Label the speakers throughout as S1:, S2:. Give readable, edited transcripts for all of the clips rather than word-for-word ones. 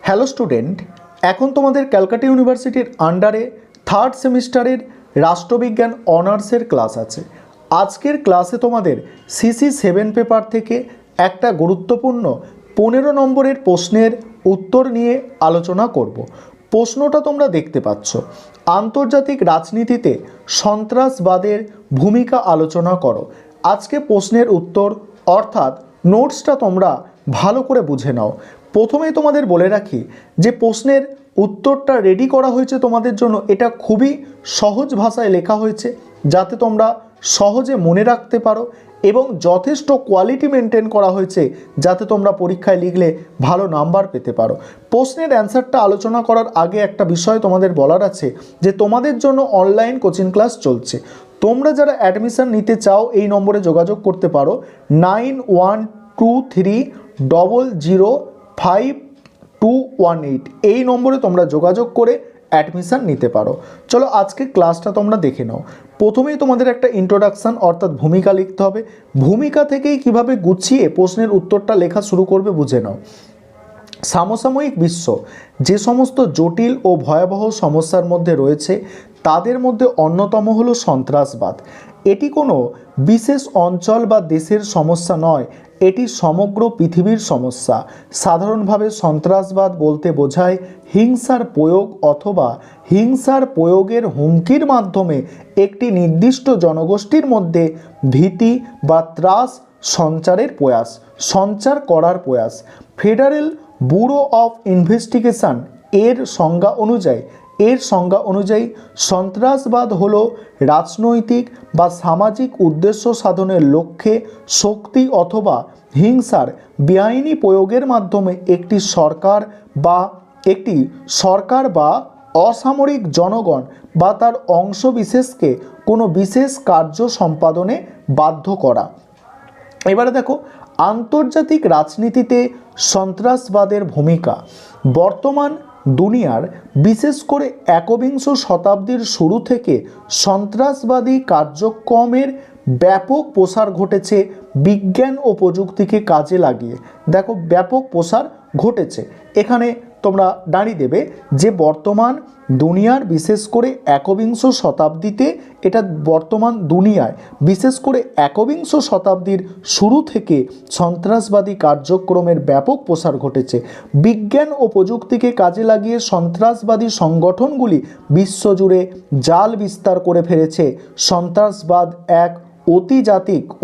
S1: Hello student, এখন তোমাদের ক্যালকাটা ইউনিভার্সিটির আন্ডারে থার্ড সেমিস্টারের রাষ্ট্রবিজ্ঞান অনার্সের ক্লাস আছে। আজকের ক্লাসে তোমাদের সিসি 7 পেপার থেকে একটা গুরুত্বপূর্ণ 15 নম্বরের প্রশ্নের উত্তর নিয়ে আলোচনা করব। প্রশ্নটা তোমরা দেখতে পাচ্ছ, আন্তর্জাতিক রাজনীতিতে সন্ত্রাসবাদের ভূমিকা আলোচনা করো। আজকে প্রশ্নের উত্তর অর্থাৎ নোটসটা তোমরা ভালো করে বুঝে নাও। প্রথমেই তোমাদের বলে রাখি যে প্রশ্নের উত্তরটা রেডি করা হয়েছে তোমাদের জন্য, এটা খুবই সহজ ভাষায় লেখা হয়েছে যাতে তোমরা সহজে মনে রাখতে পারো, এবং যথেষ্ট কোয়ালিটি মেনটেন করা হয়েছে যাতে তোমরা পরীক্ষায় লিখলে ভালো নাম্বার পেতে পারো। প্রশ্নের অ্যান্সারটা আলোচনা করার আগে একটা বিষয় তোমাদের বলার আছে যে তোমাদের জন্য অনলাইন কোচিং ক্লাস চলছে। তোমরা যারা অ্যাডমিশন নিতে চাও এই নম্বরে যোগাযোগ করতে পারো 9123005218। এই নম্বরে তোমরা যোগাযোগ করে অ্যাডমিশন নিতে পারো। চলো আজকে ক্লাসটা তোমরা দেখে নাও। প্রথমেই তোমাদের একটা ইন্ট্রোডাকশান অর্থাৎ ভূমিকা লিখতে হবে। ভূমিকা থেকেই কিভাবে গুছিয়ে প্রশ্নের উত্তরটা লেখা শুরু করবে বুঝে নাও। সমসাময়িক বিশ্ব যে সমস্ত জটিল ও ভয়াবহ সমস্যার মধ্যে রয়েছে তাদের মধ্যে অন্যতম হলো সন্ত্রাসবাদ। এটি কোনো বিশেষ অঞ্চল বা দেশের সমস্যা নয়, এটি সমগ্র পৃথিবীর সমস্যা। সাধারণভাবে সন্ত্রাসবাদ বলতে বোঝায় হিংসার প্রয়োগ অথবা হিংসার প্রয়োগের হুমকির মাধ্যমে একটি নির্দিষ্ট জনগোষ্ঠীর মধ্যে ভীতি বা ত্রাস সঞ্চার করার প্রয়াস। ফেডারেল ব্যুরো অফ ইনভেস্টিগেশন এর সংজ্ঞা অনুযায়ী সন্ত্রাসবাদ হলো রাজনৈতিক বা সামাজিক উদ্দেশ্য সাধনের লক্ষ্যে শক্তি অথবা হিংসার বেআইনি প্রয়োগের মাধ্যমে একটি সরকার বা অসামরিক জনগণ বা তার অংশবিশেষকে কোনো বিশেষ কার্য সম্পাদনে বাধ্য করা। এবারে দেখো আন্তর্জাতিক রাজনীতিতে সন্ত্রাসবাদের ভূমিকা। বর্তমান দুনিয়ার বিশেষ করে একবিংশ শতাব্দীর শুরু থেকে সন্ত্রাসবাদী কার্যক্রমের ব্যাপক প্রসার ঘটেছে বিজ্ঞান ও প্রযুক্তিকে কাজে লাগিয়ে। দেখো ব্যাপক প্রসার ঘটেছে, এখানে তোমরা দাঁড়িয়ে দেবে যে বর্তমান দুনিয়ার বিশেষ করে একবিংশ শতাব্দীতে, এটা বর্তমান দুনিয়ায় বিশেষ করে একবিংশ শতাব্দীর শুরু থেকে সন্ত্রাসবাদী কার্যক্রমের ব্যাপক প্রসার ঘটেছে। বিজ্ঞান ও প্রযুক্তিকে কাজে লাগিয়ে সন্ত্রাসবাদী সংগঠনগুলি বিশ্বজুড়ে জাল বিস্তার করে ফেলেছে। সন্ত্রাসবাদ এক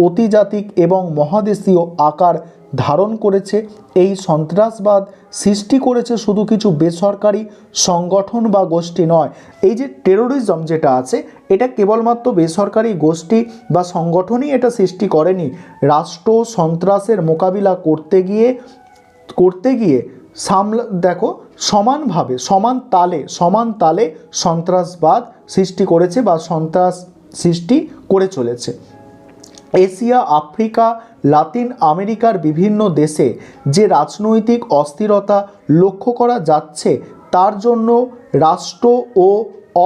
S1: অতিজাতিক এবং মহাদেশীয় আকার ধারণ করেছে। এই সন্ত্রাসবাদ সৃষ্টি করেছে শুধু কিছু বেসরকারি সংগঠন বা গোষ্ঠী নয়। এই যে টেরোরিজম যেটা আছে এটা কেবলমাত্র বেসরকারি গোষ্ঠী বা সংগঠনই এটা সৃষ্টি করেনি। রাষ্ট্র সন্ত্রাসের মোকাবিলা করতে গিয়ে দেখো সমান তালে সন্ত্রাসবাদ সৃষ্টি করেছে বা সন্ত্রাস সৃষ্টি করে চলেছে। এশিয়া, আফ্রিকা, লাতিন আমেরিকার বিভিন্ন দেশে যে রাজনৈতিক অস্থিরতা লক্ষ্য করা যাচ্ছে তার জন্য রাষ্ট্র ও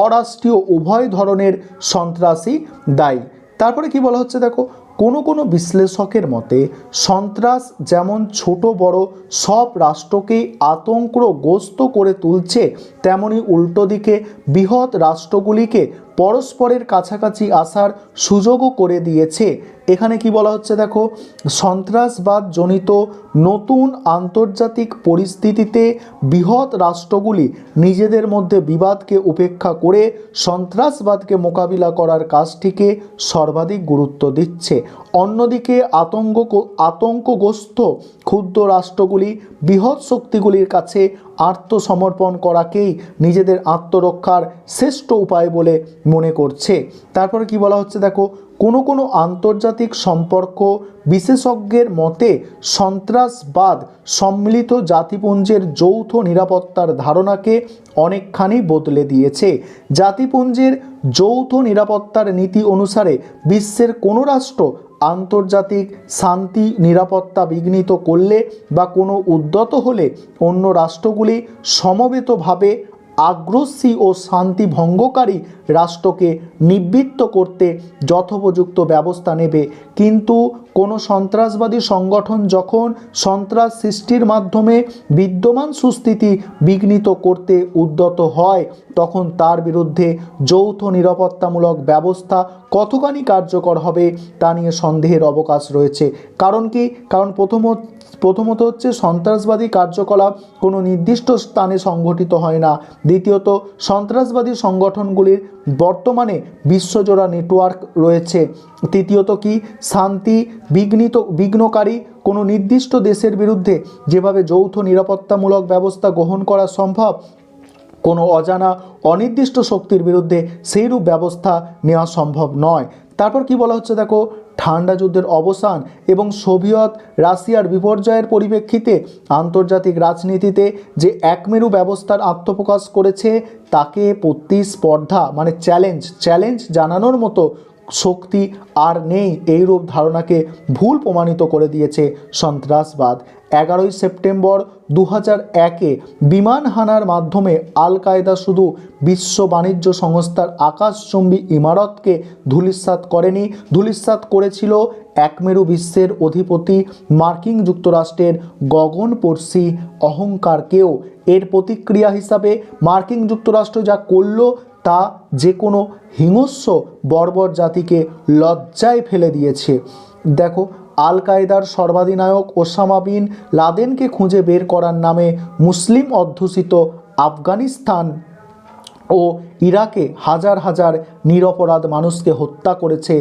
S1: অরাষ্ট্রীয় উভয় ধরনের সন্ত্রাসী দায়ী। তারপরে কি বলা হচ্ছে দেখো, কোনো বিশ্লেষকের মতে সন্ত্রাস যেমন ছোট বড় সব রাষ্ট্রকেই আতঙ্কগ্রস্ত করে তুলছে, তেমনি উল্টো দিকে বৃহৎ রাষ্ট্রগুলিকে পরস্পরের কাছাকাছি আসার সুযোগও করে দিয়েছে। এখানে কি বলা হচ্ছে দেখো, সন্ত্রাসবাদ জনিত নতুন আন্তর্জাতিক পরিস্থিতিতে বৃহৎ রাষ্ট্রগুলি নিজেদের মধ্যে বিবাদকে উপেক্ষা করে সন্ত্রাসবাদকে মোকাবিলা করার কাজটিকে সর্বাধিক গুরুত্ব দিচ্ছে। অন্যদিকে আতঙ্কগ্রস্ত ক্ষুদ্র রাষ্ট্রগুলি বৃহৎ শক্তিগুলির কাছে আত্মসমর্পণ করাকেই নিজেদের আত্মরক্ষার শ্রেষ্ঠ উপায় বলে মনে করছে। তারপরে কি বলা হচ্ছে দেখো, কোনো আন্তর্জাতিক সম্পর্ক বিশেষজ্ঞের মতে সন্ত্রাসবাদ সম্মিলিত জাতিপুঞ্জের যৌথ নিরাপত্তার ধারণাকে অনেকখানি বদলে দিয়েছে। জাতিপুঞ্জের যৌথ নিরাপত্তার নীতি অনুসারে বিশ্বের কোনো রাষ্ট্র আন্তর্জাতিক শান্তি নিরাপত্তা বিঘ্নিত করলে বা কোনো উদ্যত হলে অন্য রাষ্ট্রগুলি সমবেতভাবে আগ্রাসী ও শান্তি ভঙ্গকারী রাষ্ট্রকে নিবৃত্ত করতে যথোপযুক্ত ব্যবস্থা নেবে। কিন্তু কোনো সন্ত্রাসবাদী সংগঠন যখন সন্ত্রাস সৃষ্টির মাধ্যমে বিদ্যমান সুস্থিতি বিঘ্নিত করতে উদ্যত হয় তখন তার বিরুদ্ধে যৌথ নিরাপত্তামূলক ব্যবস্থা কতখানি কার্যকর হবে তা নিয়ে সন্দেহের অবকাশ রয়েছে। কারণ কি? কারণ প্রথমত হচ্ছে সন্ত্রাসবাদী কার্যকলাপ কোনো নির্দিষ্ট স্থানে সংঘটিত হয় না। দ্বিতীয়ত সন্ত্রাসবাদী সংগঠনগুলির বর্তমানে বিশ্বজোড়া নেটওয়ার্ক রয়েছে। তৃতীয়ত কি? শান্তি বিঘ্নকারী কোনো নির্দিষ্ট দেশের বিরুদ্ধে যেভাবে যৌথ নিরাপত্তামূলক ব্যবস্থা গ্রহণ করা সম্ভব, কোনো অজানা অনির্দিষ্ট শক্তির বিরুদ্ধে সেইরূপ ব্যবস্থা নেওয়া সম্ভব নয়। তারপর কি বলা হচ্ছে দেখো, ঠান্ডা যুদ্ধের অবসান এবং সোভিয়েত রাশিয়ার বিপর্যয়ের পরিপ্রেক্ষিতে আন্তর্জাতিক রাজনীতিতে যে একমেরু ব্যবস্থার আত্মপ্রকাশ করেছে তাকে প্রতিস্পর্ধা মানে চ্যালেঞ্জ জানানোর মতো শক্তি আর নেই, এইরূপ ধারণাকে ভুল প্রমাণিত করে দিয়েছে সন্ত্রাসবাদ। 11ই সেপ্টেম্বর 2001-এ বিমান হানার মাধ্যমে আল কায়দা শুধু বিশ্ব বাণিজ্য সংস্থার আকাশচুম্বী ইমারতকে ধূলিসাৎ করেনি, ধূলিসাৎ করেছিল একমেরু বিশ্বের অধিপতি মার্কিন যুক্তরাষ্ট্রের গগনস্পর্শী অহংকারকেও। এর প্রতিক্রিয়া হিসাবে মার্কিন যুক্তরাষ্ট্র যা করল তা যে কোনো হিংস্র বর্বর জাতিকে লজ্জায় ফেলে দিয়েছে। দেখো, আল কায়দার সর্বাধিনায়ক ওসামা বিন লাদেনকে খুঁজে বের করার নামে মুসলিম অধ্যুষিত আফগানিস্তান ও ইরাকে হাজার হাজার নিরপরাধ মানুষকে হত্যা করেছে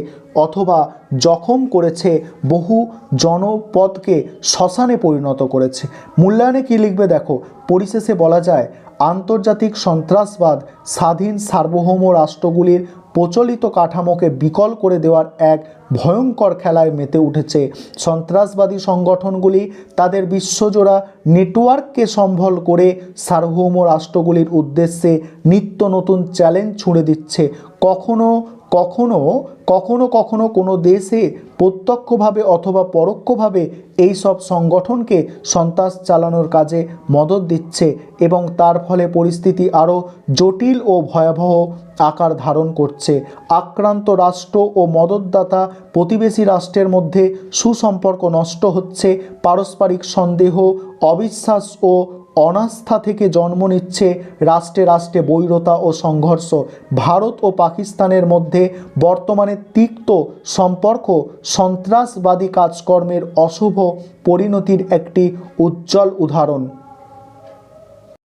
S1: অথবা জখম করেছে, বহু জনপদকে শ্মশানে পরিণত করেছে। মূল্যায়নে কী লিখবে দেখো, পরিশেষে বলা যায় আন্তর্জাতিক সন্ত্রাসবাদ স্বাধীন সার্বভৌম রাষ্ট্রগুলির প্রচলিত কাঠামোকে বিকল করে দেওয়ার এক ভয়ঙ্কর খেলায় মেতে উঠেছে। সন্ত্রাসবাদী সংগঠনগুলি তাদের বিশ্বজোড়া নেটওয়ার্ককে সম্বল করে সার্বভৌম রাষ্ট্রগুলির উদ্দেশ্যে নিত্য নতুন চ্যালেঞ্জ ছুঁড়ে দিচ্ছে। কখনো কোনো দেশে প্রত্যক্ষভাবে অথবা পরোক্ষভাবে এই সব সংগঠনকে সন্ত্রাস চালানোর কাজে মদদ দিচ্ছে এবং তার ফলে পরিস্থিতি আরও জটিল ও ভয়াবহ আকার ধারণ করছে। আক্রান্ত রাষ্ট্র ও মদতদাতা প্রতিবেশী রাষ্ট্রের মধ্যে সুসম্পর্ক নষ্ট হচ্ছে, পারস্পরিক সন্দেহ, অবিশ্বাস ও অনাস্থা থেকে জন্ম নিচ্ছে রাষ্ট্রে রাষ্ট্রে বৈরতা ও সংঘর্ষ। ভারত ও পাকিস্তানের মধ্যে বর্তমানে তিক্ত সম্পর্ক সন্ত্রাসবাদী কাজকর্মের অশুভ পরিণতির একটি উজ্জ্বল উদাহরণ।